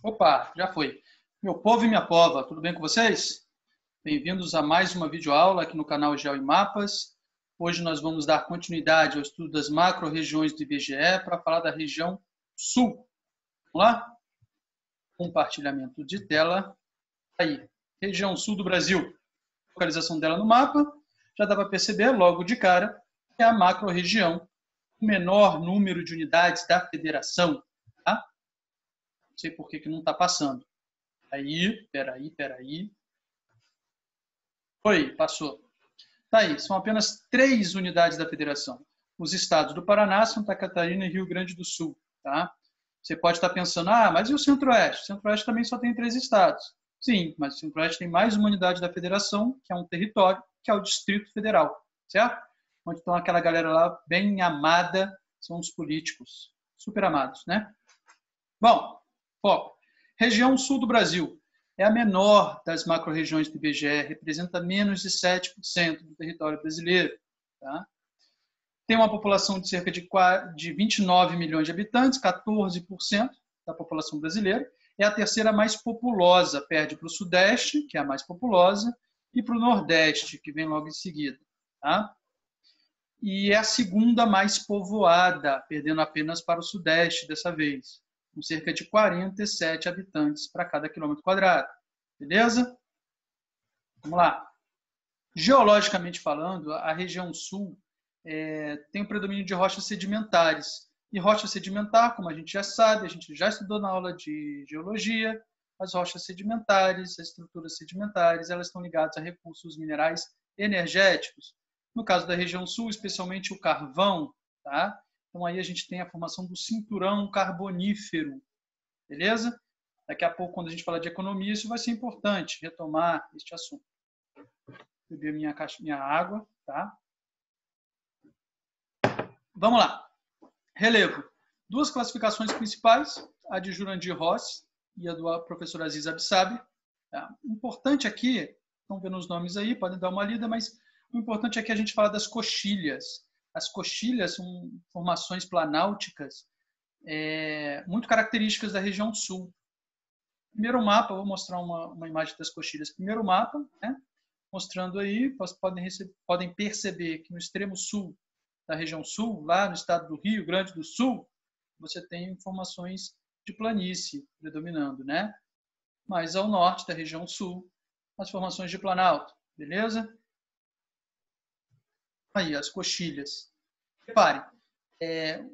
Opa, já foi. Meu povo e minha pova, tudo bem com vocês? Bem-vindos a mais uma videoaula aqui no canal Geo e Mapas. Hoje nós vamos dar continuidade ao estudo das macro-regiões do IBGE para falar da região Sul. Vamos lá? Compartilhamento de tela. Aí, região Sul do Brasil. Localização dela no mapa. Já dá para perceber logo de cara que é a macro-região, o menor número de unidades da federação. Tá? Não sei por que não está passando. Peraí. Foi, passou. Tá aí, são apenas 3 unidades da federação. Os estados do Paraná, Santa Catarina e Rio Grande do Sul. Tá? Você pode estar pensando, mas e o Centro-Oeste? O Centro-Oeste também só tem 3 estados. Sim, mas o Centro-Oeste tem mais uma unidade da federação, que é um território, que é o Distrito Federal. Certo? Onde estão aquela galera lá bem amada, são os políticos. Super amados, né? Bom, foco. Região Sul do Brasil. É a menor das macro-regiões do IBGE, representa menos de 7% do território brasileiro. Tá? Tem uma população de cerca de 29 milhões de habitantes, 14% da população brasileira. É a terceira mais populosa, perde para o Sudeste, que é a mais populosa, e para o Nordeste, que vem logo em seguida. Tá? E é a segunda mais povoada, perdendo apenas para o Sudeste dessa vez, com cerca de 47 habitantes para cada quilômetro quadrado. Beleza? Vamos lá. Geologicamente falando, a região sul tem o predomínio de rochas sedimentares. E rocha sedimentar, como a gente já sabe, a gente já estudou na aula de geologia, as rochas sedimentares, as estruturas sedimentares, elas estão ligadas a recursos minerais energéticos. No caso da região sul, especialmente o carvão, tá? Então, aí a gente tem a formação do cinturão carbonífero, beleza? Daqui a pouco, quando a gente falar de economia, isso vai ser importante, retomar este assunto. Vou beber minha água, tá? Vamos lá. Relevo. 2 classificações principais, a de Jurandir Rossi e a do professor Aziz Absabi. Tá? O importante aqui, estão vendo os nomes aí, podem dar uma lida, mas o importante é que a gente fala das coxilhas. As coxilhas são formações planáuticas muito características da região sul. Primeiro mapa, vou mostrar uma imagem das coxilhas. Primeiro mapa, né, mostrando aí, podem perceber que no extremo sul da região sul, lá no estado do Rio Grande do Sul, você tem formações de planície predominando, né? Mas ao norte da região sul, as formações de planalto, beleza? Aí, as coxilhas. Reparem,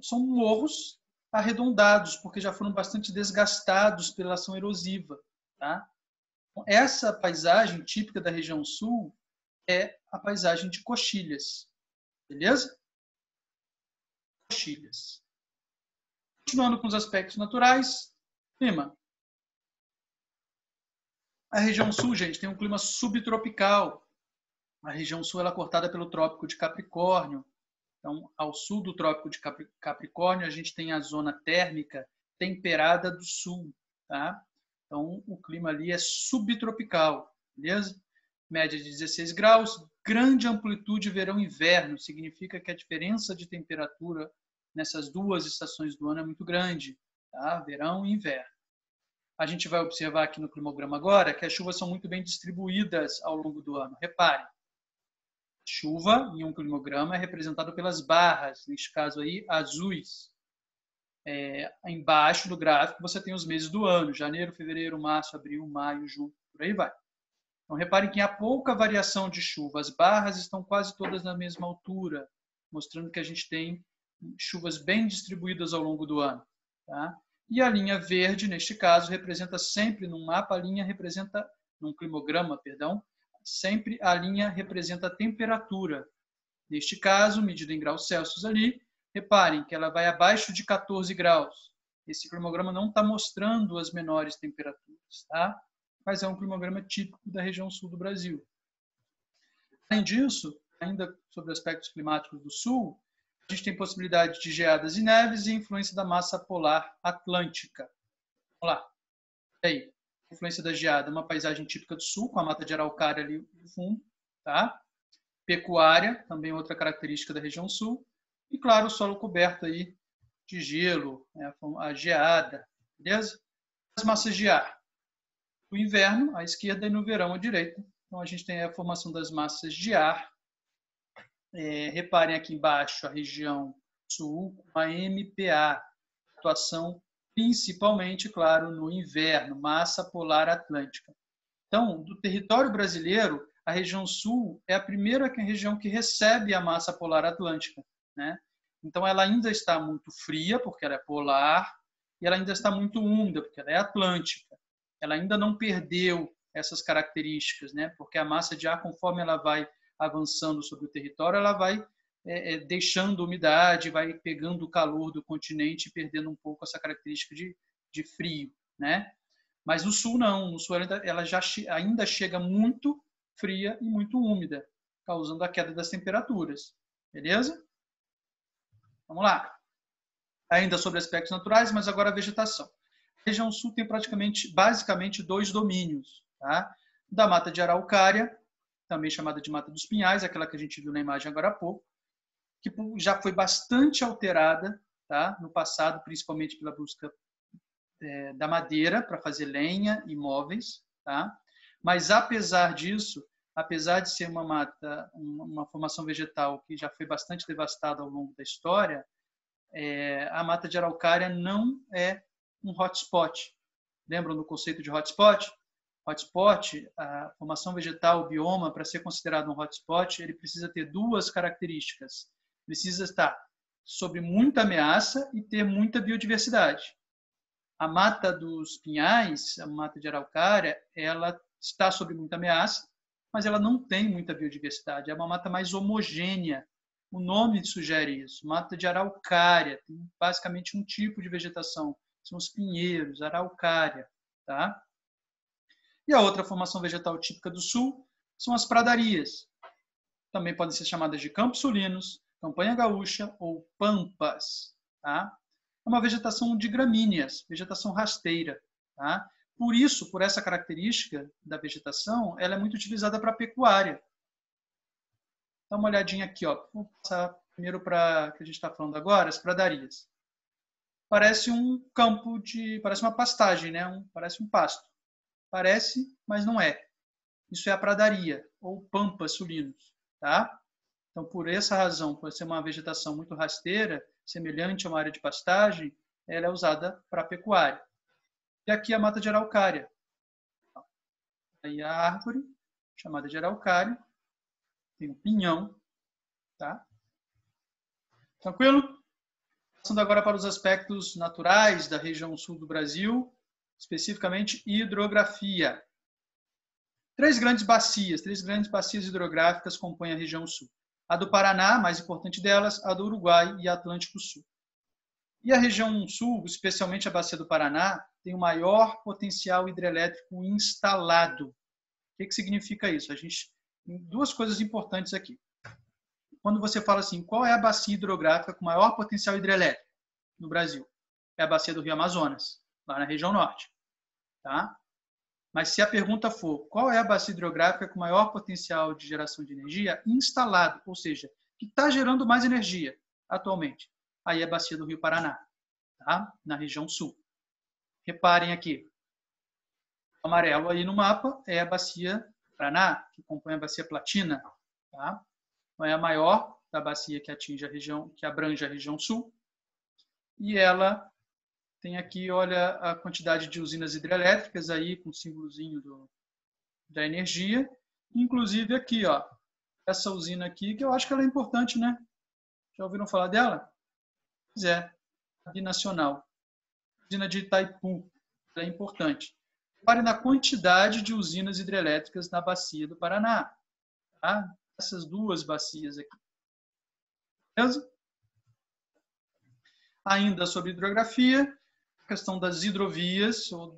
são morros arredondados, porque já foram bastante desgastados pela ação erosiva. Tá? Essa paisagem típica da região sul é a paisagem de coxilhas. Beleza? Coxilhas. Continuando com os aspectos naturais, clima. A região sul, gente, tem um clima subtropical. A região sul ela é cortada pelo Trópico de Capricórnio. Então, ao sul do Trópico de Capricórnio, a gente tem a zona térmica temperada do sul. Tá? Então, o clima ali é subtropical. Beleza? Média de 16 graus, grande amplitude verão e inverno. Significa que a diferença de temperatura nessas 2 estações do ano é muito grande. Tá? Verão e inverno. A gente vai observar aqui no climograma agora que as chuvas são muito bem distribuídas ao longo do ano. Reparem. Chuva em um climograma é representado pelas barras, neste caso aí, azuis. Embaixo do gráfico você tem os meses do ano, janeiro, fevereiro, março, abril, maio, junho, por aí vai. Então reparem que há pouca variação de chuva, as barras estão quase todas na mesma altura, mostrando que a gente tem chuvas bem distribuídas ao longo do ano. Tá? E a linha verde, neste caso, representa sempre, num mapa, a linha representa, num climograma, perdão, sempre a linha representa a temperatura. Neste caso, medida em graus Celsius ali, reparem que ela vai abaixo de 14 graus. Esse climograma não está mostrando as menores temperaturas, tá? Mas é um climograma típico da região sul do Brasil. Além disso, ainda sobre aspectos climáticos do sul, a gente tem possibilidade de geadas e neves e influência da massa polar atlântica. Vamos lá. E aí? Influência da geada, uma paisagem típica do sul, com a mata de araucária ali no fundo, tá? Pecuária, também outra característica da região sul, e claro, o solo coberto aí de gelo, né? A geada, beleza? As massas de ar. No inverno, à esquerda, e no verão, à direita. Então, a gente tem a formação das massas de ar. Reparem aqui embaixo a região sul, com a MPA, atuação principalmente, claro, no inverno, massa polar atlântica. Então, do território brasileiro, a região sul é a primeira região que recebe a massa polar atlântica, né? Então, ela ainda está muito fria, porque ela é polar, e ela ainda está muito úmida, porque ela é atlântica. Ela ainda não perdeu essas características, né? Porque a massa de ar, conforme ela vai avançando sobre o território, ela vai deixando umidade, vai pegando o calor do continente e perdendo um pouco essa característica de frio, né? Mas no sul não, no sul ela já ainda chega muito fria e muito úmida, causando a queda das temperaturas. Beleza? Vamos lá. Ainda sobre aspectos naturais, mas agora a vegetação. A região sul tem basicamente 2 domínios, tá? Da mata de araucária, também chamada de mata dos pinhais, aquela que a gente viu na imagem agora há pouco, que já foi bastante alterada, tá? No passado, principalmente pela busca da madeira para fazer lenha e móveis, tá? Mas apesar disso, apesar de ser uma mata, uma formação vegetal que já foi bastante devastada ao longo da história, a mata de araucária não é um hotspot. Lembram do conceito de hotspot? Hotspot, a formação vegetal, o bioma, para ser considerado um hotspot, ele precisa ter 2 características. Precisa estar sob muita ameaça e ter muita biodiversidade. A mata dos pinhais, a mata de araucária, ela está sob muita ameaça, mas ela não tem muita biodiversidade. É uma mata mais homogênea. O nome sugere isso. Mata de araucária. Tem basicamente um tipo de vegetação. São os pinheiros, araucária. Tá? E a outra formação vegetal típica do sul são as pradarias. Também podem ser chamadas de campos sulinos, campanha gaúcha ou pampas. Tá? É uma vegetação de gramíneas, vegetação rasteira. Tá? Por isso, por essa característica da vegetação, ela é muito utilizada para a pecuária. Dá uma olhadinha aqui, ó. Vou passar primeiro para o que a gente está falando agora, as pradarias. Parece um campo parece uma pastagem, né? Parece um pasto. Parece, mas não é. Isso é a pradaria, ou pampas sulinos. Tá? Então, por essa razão, por ser uma vegetação muito rasteira, semelhante a uma área de pastagem, ela é usada para a pecuária. E aqui a mata de araucária. Aí a árvore, chamada de araucária, tem um pinhão. Tá? Tranquilo? Passando agora para os aspectos naturais da região sul do Brasil, especificamente hidrografia. 3 grandes bacias hidrográficas compõem a região sul. A do Paraná, mais importante delas, a do Uruguai e Atlântico Sul. E a região sul, especialmente a bacia do Paraná, tem o maior potencial hidrelétrico instalado. O que significa isso? A gente tem 2 coisas importantes aqui. Quando você fala assim, qual é a bacia hidrográfica com maior potencial hidrelétrico no Brasil? É a bacia do Rio Amazonas, lá na região norte. Tá? Mas se a pergunta for, qual é a bacia hidrográfica com maior potencial de geração de energia instalado, ou seja, que está gerando mais energia atualmente? Aí é a bacia do Rio Paraná, tá? Na região sul. Reparem aqui, o amarelo aí no mapa é a bacia do Paraná, que compõe a bacia Platina, tá? Então é a maior da bacia que atinge a região, que abrange a região sul, e ela tem aqui, olha, a quantidade de usinas hidrelétricas aí com o símbolozinho da energia, inclusive aqui, ó, essa usina aqui, que eu acho que ela é importante, né? Já ouviram falar dela? Pois é, a binacional, usina de Itaipu, ela é importante. Repare na quantidade de usinas hidrelétricas na bacia do Paraná, tá? Essas 2 bacias aqui. Beleza? Ainda sobre hidrografia, a questão das hidrovias ou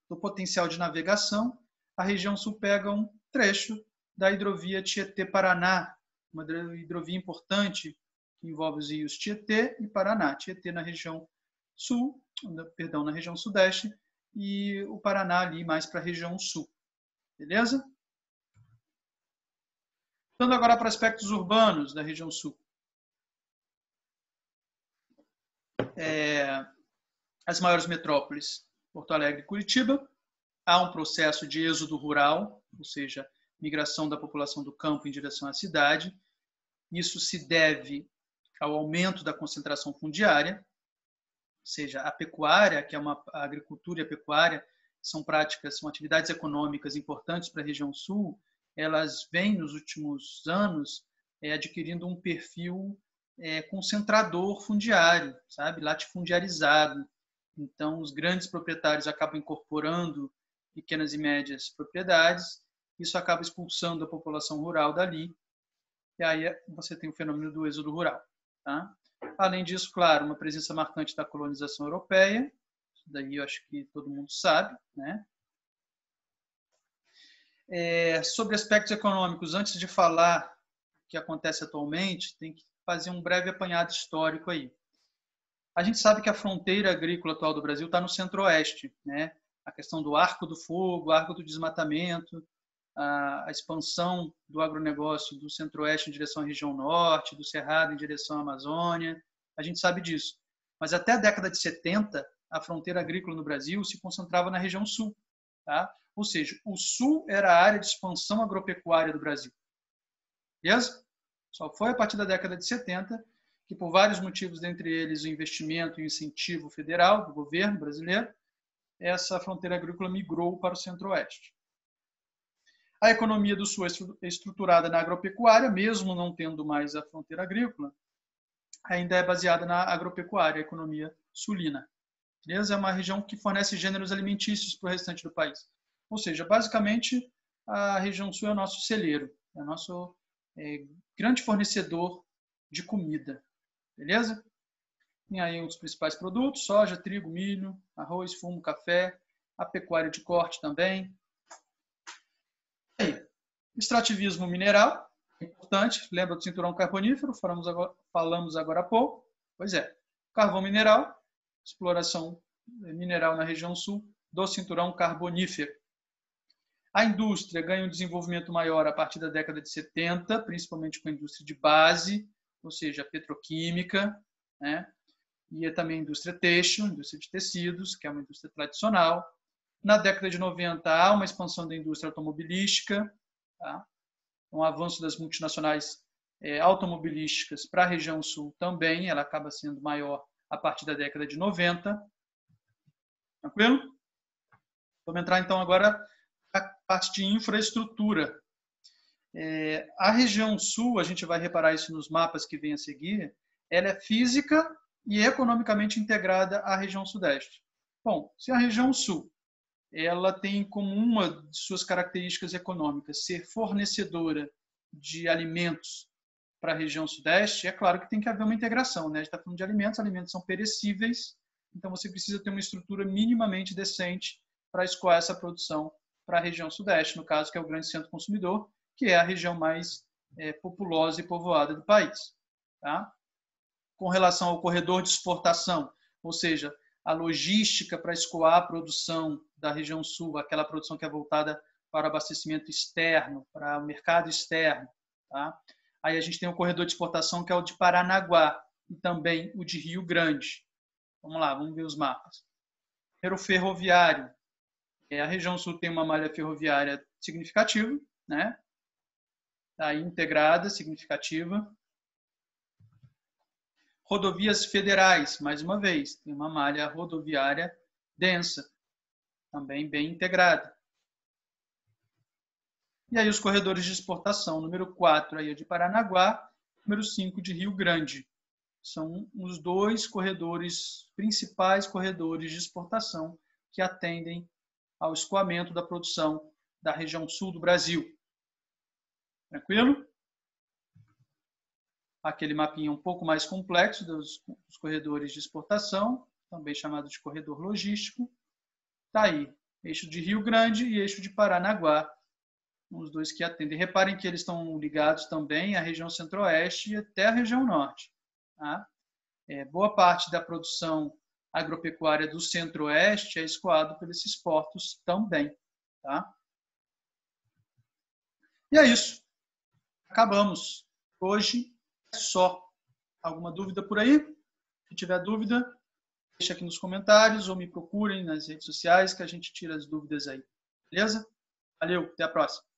do potencial de navegação, a região sul pega um trecho da hidrovia Tietê-Paraná, uma hidrovia importante que envolve os rios Tietê e Paraná. Tietê na região sul, perdão, na região sudeste, e o Paraná ali mais para a região sul. Beleza? Passando agora para aspectos urbanos da região sul. As maiores metrópoles. Porto Alegre e Curitiba. Há um processo de êxodo rural, ou seja, migração da população do campo em direção à cidade. Isso se deve ao aumento da concentração fundiária, ou seja, a pecuária, que é a agricultura e a pecuária, são práticas, são atividades econômicas importantes para a região sul, elas vêm nos últimos anos adquirindo um perfil concentrador fundiário, sabe, latifundiarizado. Então, os grandes proprietários acabam incorporando pequenas e médias propriedades, isso acaba expulsando a população rural dali, e aí você tem o fenômeno do êxodo rural. Tá? Além disso, claro, uma presença marcante da colonização europeia, isso daí eu acho que todo mundo sabe, né? Sobre aspectos econômicos, antes de falar o que acontece atualmente, tem que fazer um breve apanhado histórico aí. A gente sabe que a fronteira agrícola atual do Brasil está no centro-oeste, né? A questão do arco do fogo, arco do desmatamento, a expansão do agronegócio do centro-oeste em direção à região norte, do Cerrado em direção à Amazônia, a gente sabe disso. Mas até a década de 70, a fronteira agrícola no Brasil se concentrava na região sul. Tá? Ou seja, o sul era a área de expansão agropecuária do Brasil. Beleza? Só foi a partir da década de 70 que, por vários motivos, dentre eles o investimento e o incentivo federal do governo brasileiro, essa fronteira agrícola migrou para o centro-oeste. A economia do sul é estruturada na agropecuária, mesmo não tendo mais a fronteira agrícola, ainda é baseada na agropecuária, a economia sulina. Beleza? É uma região que fornece gêneros alimentícios para o restante do país. Ou seja, basicamente, a região sul é o nosso celeiro, é o nosso grande fornecedor de comida. Beleza? Tem aí os principais produtos: soja, trigo, milho, arroz, fumo, café, a pecuária de corte também. Extrativismo mineral, importante, lembra do cinturão carbonífero, falamos agora há pouco. Pois é, carvão mineral, exploração mineral na região sul do cinturão carbonífero. A indústria ganha um desenvolvimento maior a partir da década de 70, principalmente com a indústria de base, ou seja, petroquímica, né? E também a indústria têxtil, indústria de tecidos, que é uma indústria tradicional. Na década de 90, há uma expansão da indústria automobilística, tá? Um avanço das multinacionais automobilísticas para a região sul também, ela acaba sendo maior a partir da década de 90. Tranquilo? Vamos entrar então agora na parte de infraestrutura. A região sul, a gente vai reparar isso nos mapas que vêm a seguir, ela é física e economicamente integrada à região sudeste. Bom, se a região sul ela tem como uma de suas características econômicas ser fornecedora de alimentos para a região sudeste, é claro que tem que haver uma integração, né? A gente está falando de alimentos são perecíveis, então você precisa ter uma estrutura minimamente decente para escoar essa produção para a região sudeste, no caso que é o grande centro consumidor, que é a região mais populosa e povoada do país. Tá? Com relação ao corredor de exportação, ou seja, a logística para escoar a produção da região sul, aquela produção que é voltada para abastecimento externo, para o mercado externo. Tá? Aí a gente tem o corredor de exportação, que é o de Paranaguá, e também o de Rio Grande. Vamos lá, vamos ver os mapas. Primeiro, ferroviário. A região sul tem uma malha ferroviária significativa, né? Tá aí integrada, significativa. Rodovias federais, mais uma vez, tem uma malha rodoviária densa, também bem integrada. E aí os corredores de exportação, número 4 aí é de Paranaguá, número 5 de Rio Grande. São os dois principais corredores de exportação que atendem ao escoamento da produção da região sul do Brasil. Tranquilo? Aquele mapinha um pouco mais complexo dos corredores de exportação, também chamado de corredor logístico. Está aí, eixo de Rio Grande e eixo de Paranaguá, os dois que atendem. Reparem que eles estão ligados também à região centro-oeste e até a região norte. Tá? Boa parte da produção agropecuária do centro-oeste é escoado por esses portos também. Tá? E é isso. Acabamos. Hoje é só. Alguma dúvida por aí? Se tiver dúvida, deixa aqui nos comentários ou me procurem nas redes sociais que a gente tira as dúvidas aí. Beleza? Valeu, até a próxima.